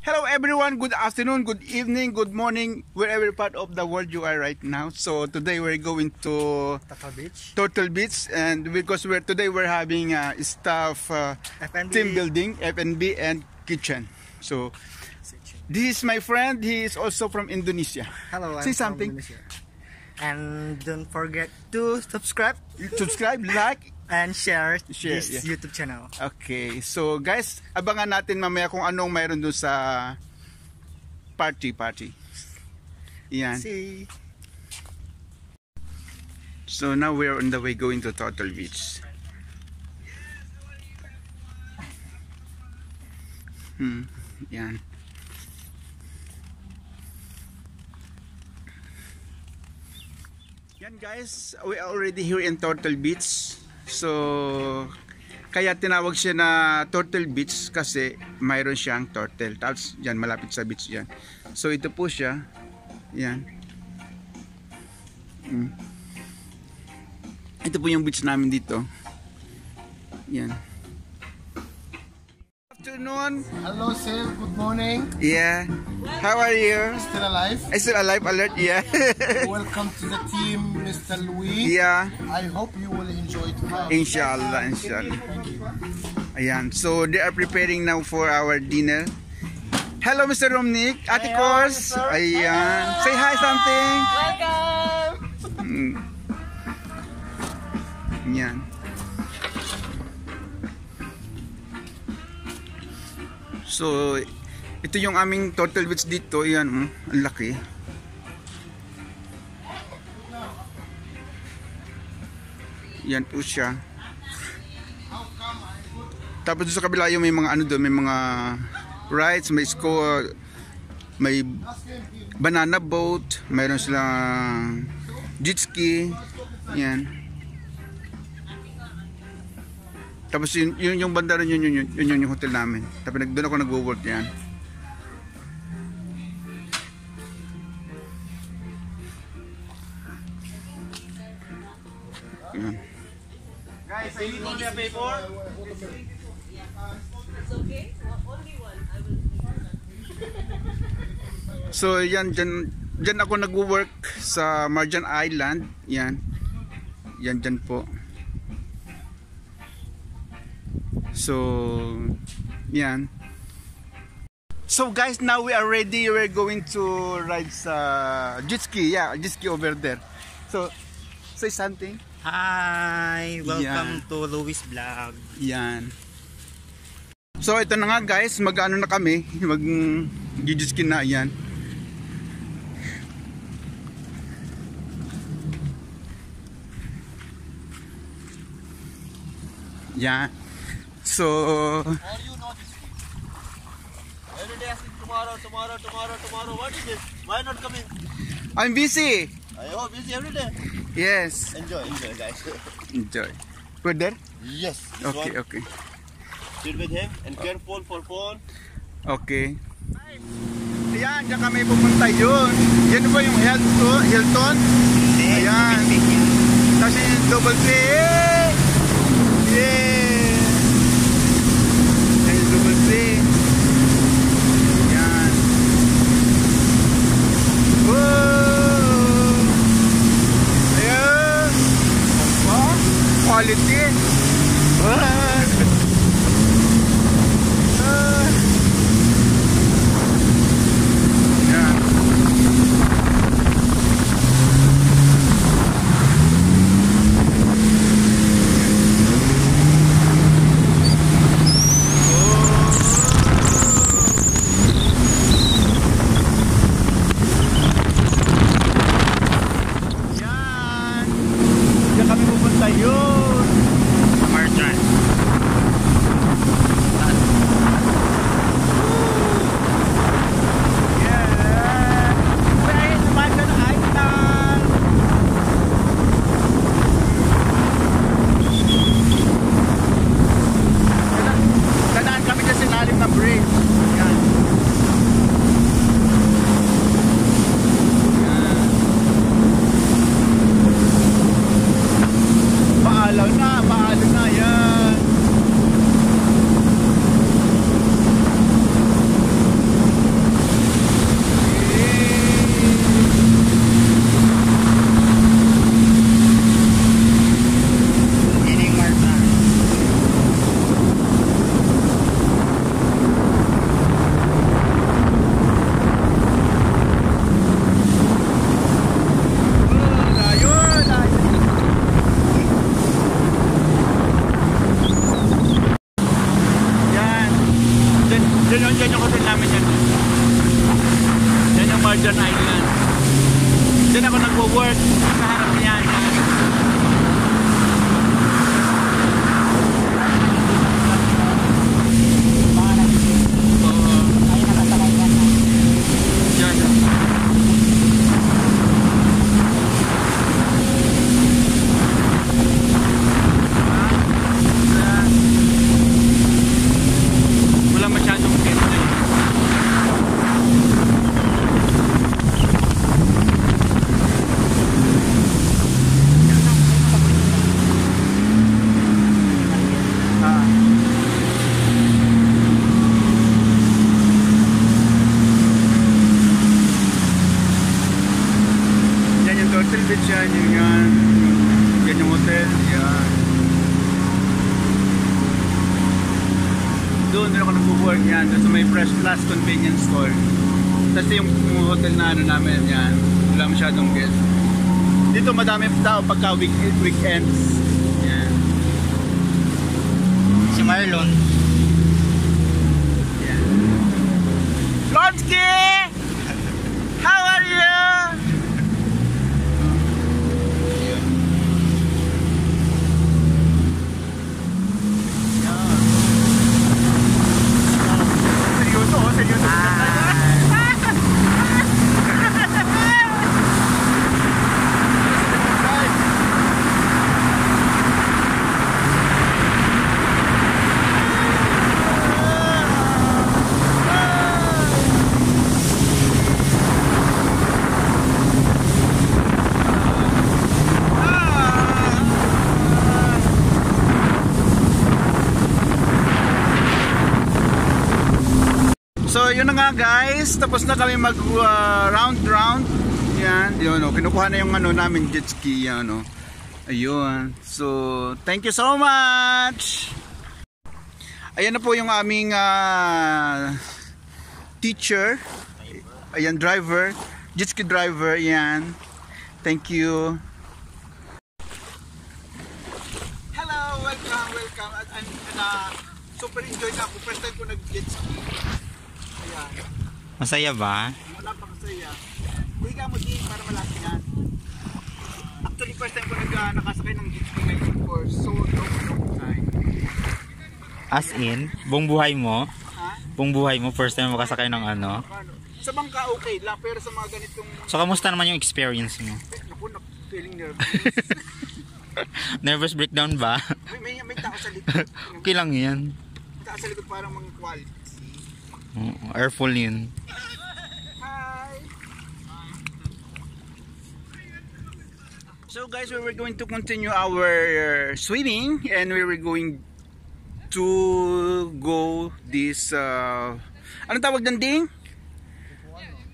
Hello everyone, good afternoon, good evening, good morning, wherever part of the world you are right now. So today we're going to Turtle Beach, and because today we're having staff team building, F&B and kitchen. So this is my friend, he is also from Indonesia. Hello, say something. And don't forget to subscribe, like, and share this yeah. YouTube channel. Okay, so guys, abangan natin mamaya kung anong mayroon doon sa party. Yan. See. So now we're on the way going to Turtle Beach. Yan. Yan guys, we are already here in Turtle Beach. So kaya tinawag siya na Turtle Beach kasi mayroon siyang turtle. Tapos yan, malapit sa beach yan. So ito po siya. Yan. Ito po yung beach namin dito. Yan. Afternoon. Hello sir, good morning. Yeah. How are you? Still alive? Still alive, alert, yeah. Welcome to the team, Mr. Louis. Yeah. I hope you will enjoy tomorrow. Inshallah. Ayan. So they are preparing now for our dinner. Hello Mr. Romnick, Ate Kors. Ayan. Say hi something. Welcome. Yan. So ito yung aming Turtle Beach dito. Yan, ang laki. Yan po siya. Tapos sa kabila yung may mga ano doon, may mga rides, may may banana boat, mayroon silang jetski. Yan. Tapos yun yung banda rin, yun yung hotel namin. Tapos doon ako nagwo-work yan. Yan. Guys, I need only a paper. It's okay. Only one. I will. So yan, dyan ako nagwo-work sa Marjan Island. Yan. Yan dyan po. So yan. So guys, now we are ready. We're going to ride sa jetski. Yeah, jetski over there. So say something. Hi, welcome to Louis Vlog. Yan. So ito na nga guys, mag-ano na kami, mag-jetski na yan. Yeah. So Or you know this. Every day asking tomorrow. What is this? Why not coming? I'm busy. Oh, busy every day. Yes. Enjoy guys. Enjoy. We're there? Yes. Okay. Sit with him and careful for phone. Okay. Ayan, dyan kami pupunta yun. Yan ba yung Hilton? Ayan. Tapos yung double P. Yeah. Yan yung double P. Ayan. Whoa. Ayan. Oh, quality. hotel namin yan. Yan yung Marjan Island. Diyan ako nagwo-work. Sa harap niya. Yan. Yan yung hotel, yan. Doon ako nag-work yan, doon sa may Fresh Plus convenience store. Tapos yung hotel na ano namin yan, wala masyadong guest. Dito madami tao pagka weekends. Yan. Si Marlon. Yan. Lonsky! How are you? So yun na nga guys, tapos na kami mag round. Yan, yun oh, kinukuha na yung ano namin jet ski yan oh. Ayun. So thank you so much. Ayan na po yung aming teacher. Ayan, driver, jet ski driver, yan. Thank you. Hello, welcome. I'm super enjoy na ako. First time ko nag jet ski. Masaya ba? Wala pa masaya. Hindi ka mo din para malaki yan. Actually, first time ko nakasakay ng jet ski ngayon for so long time. As in, buong buhay mo? Ha? Buong buhay mo, first time makasakay ng ano? Sa bangka okay lang, pero sa mga ganitong... So, kamusta naman yung experience mo? Naku, feeling nervous. Nervous breakdown ba? may tao sa likod. Okay lang yan. May tao sa likod parang mga quality. Airful yun. Hi! So guys, we were going to continue our swimming and we were going to go this ano tawag ng ding?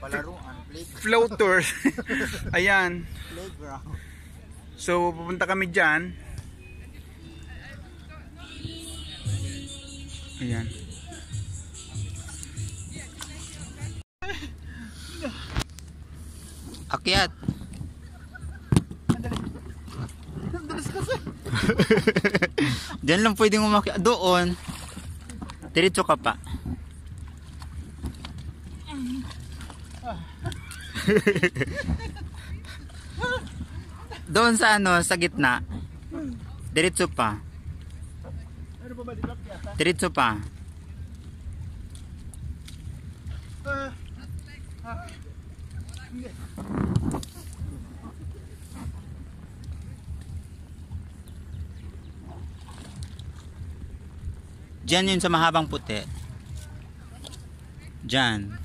Palaruan. Floater. Ayan. Playground. So pupunta kami dyan. Ayan. Akyat. Diyan lang pwedeng umakyat. Doon. Diretso ka pa. Doon sa ano, sa gitna. Diretso pa. Diretso pa. Diyan yun sa mahabang puti. Diyan.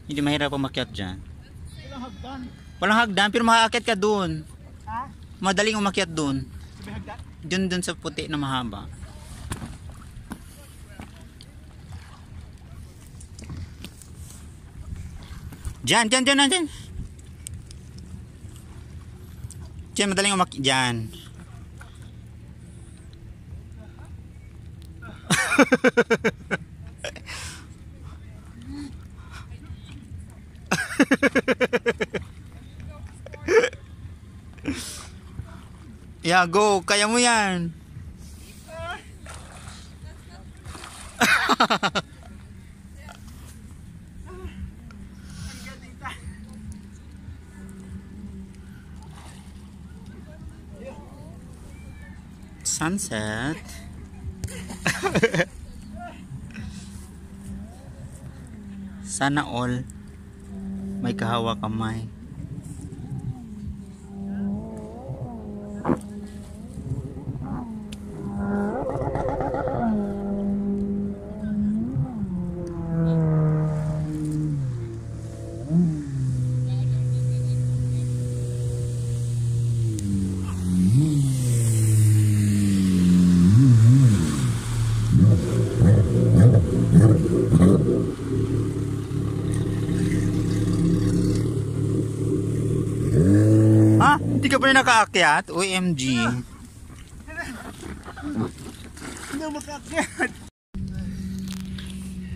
Hindi mahirap umakyat dyan. Walang hagdan. Walang hagdan, pero makaakyat ka dun. Ha? Madaling umakyat dun. May hagdan? Dun sa puti na mahaba. Diyan. Diyan, madaling umakyat. Diyan. Yeah, go. Kaya mo yan. sunset. Sana all may kahawa kamay. Ha? Hindi ka pa rin nakaakyat? OMG. Hindi ako makaakyat.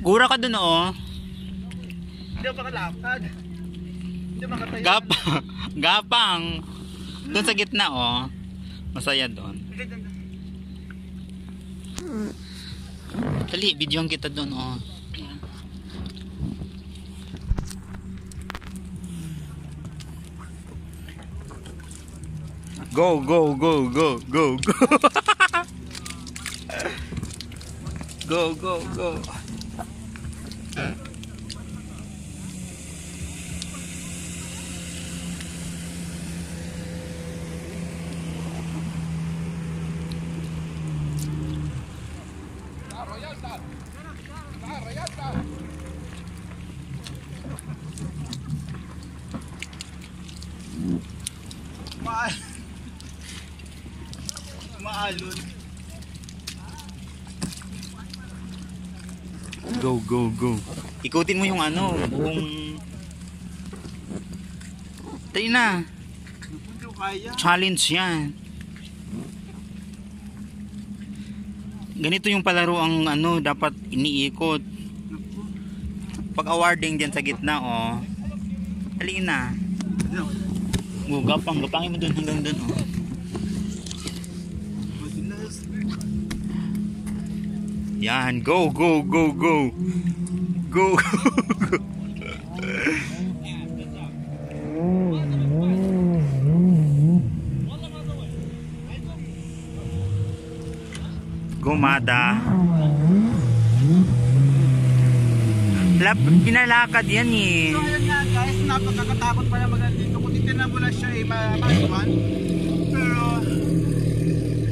Gura ka dun oh. Hindi ako makalakad. Hindi ako makatayo. Gapang. Doon sa gitna oh. Masaya doon. Dali, videoan kita doon oh. Go, go, go, go, go, go. Go, go, go. Maalon. Go, go, go. Ikutin mo yung ano, buong... Tayo na. Hindi ko kaya. Challenge yan. Ganito yung palaro ang ano, dapat iniikot. Pag awarding dyan sa gitna, oh. Dali na. Oh, gapangin mo dun hanggang dun, oh. Yan, go, go, go, go. Go, go, go. Gumada. Pinalakad yan eh. So ayun nga guys, napakakatakot pala mag-andito. Kung titignan mo lang siya ay masukan. Pero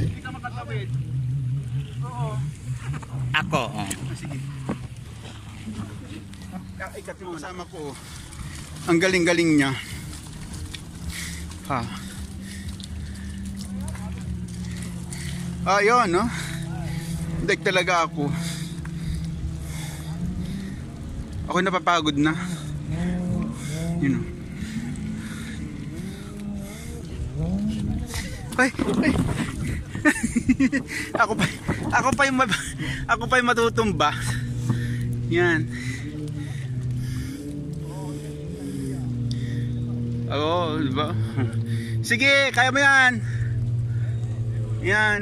hindi ka makatawid. Oo. Ako, oh. Sige. Ikat yung kasama ko. Ang galing-galing niya. Ha. Yun, no? Dek talaga ako. Ako napapagod na. Yun, no? Ay, ay. ako pa yung matutumba. Yan. Oo, diba? Sige, kaya mo yan. Yan.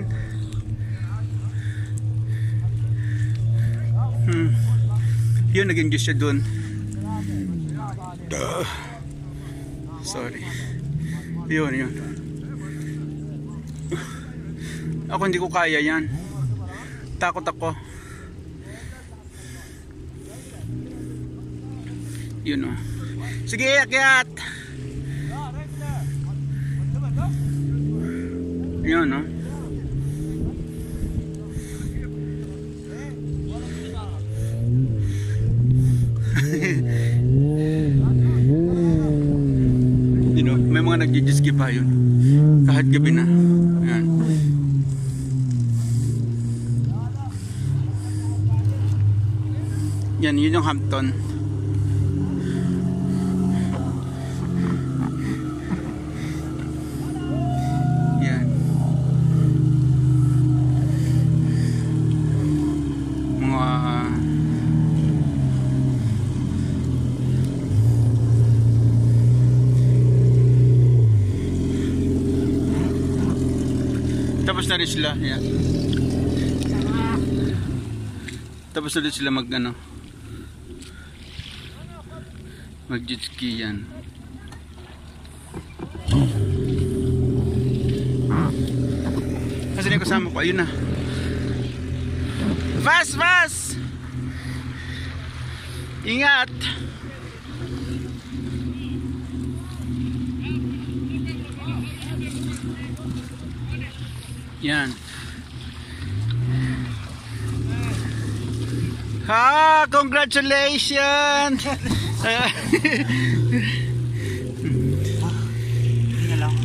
Yun, naging Diyos siya dun. Sorry. Yun. Ako hindi ko kaya yan. Takot ako. Yun, oh. Sige, akyat. Yun, no? You know, may mga nag-jetski pa yun. Kahit gabi na. Yan. Yan, yun yung Hampton. Tapos na rin sila, yan. Tapos na rin sila mag jetski yan. Kasi kasama ko. Ayun na. Fast, fast! Ingat! Yan. Ha! Congratulations! Hindi na lang.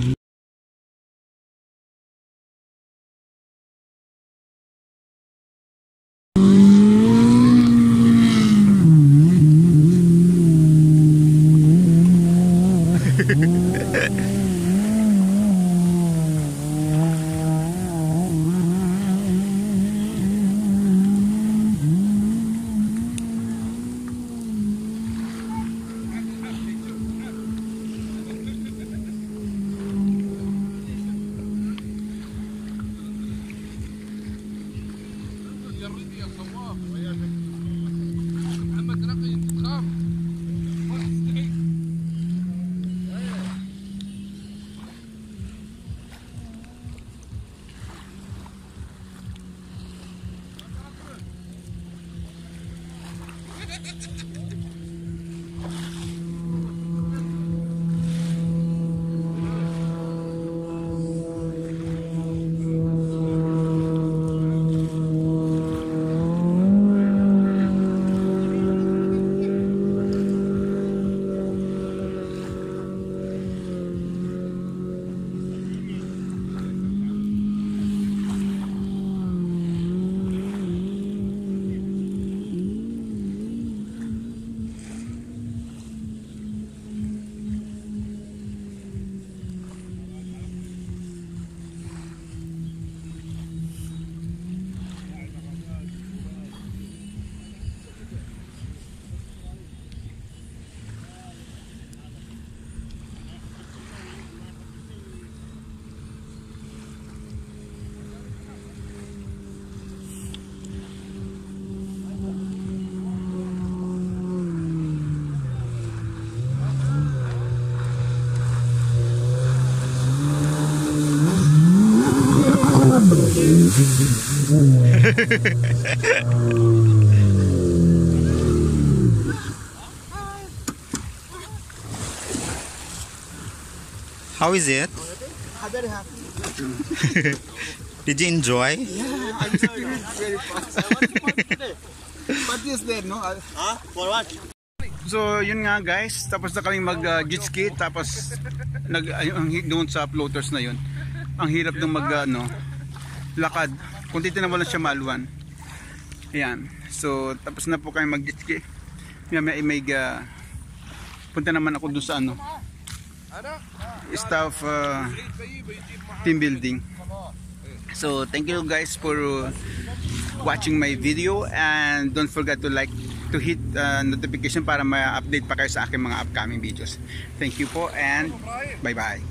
How is it? I'm very happy. Did you enjoy? Yeah, I'm feeling very fast. But yes then, no? Huh? For what? So yun nga guys, tapos na kaming mag jetski, tapos doon sa floaters na yun. Ang hirap ng lakad. Kung titignan mo lang siya maluwan. Ayan. So tapos na po kami mag jetski. May punta naman ako doon sa staff team building. So thank you guys for watching my video, and don't forget to hit notification para ma-update pa kayo sa aking mga upcoming videos. Thank you po and bye bye.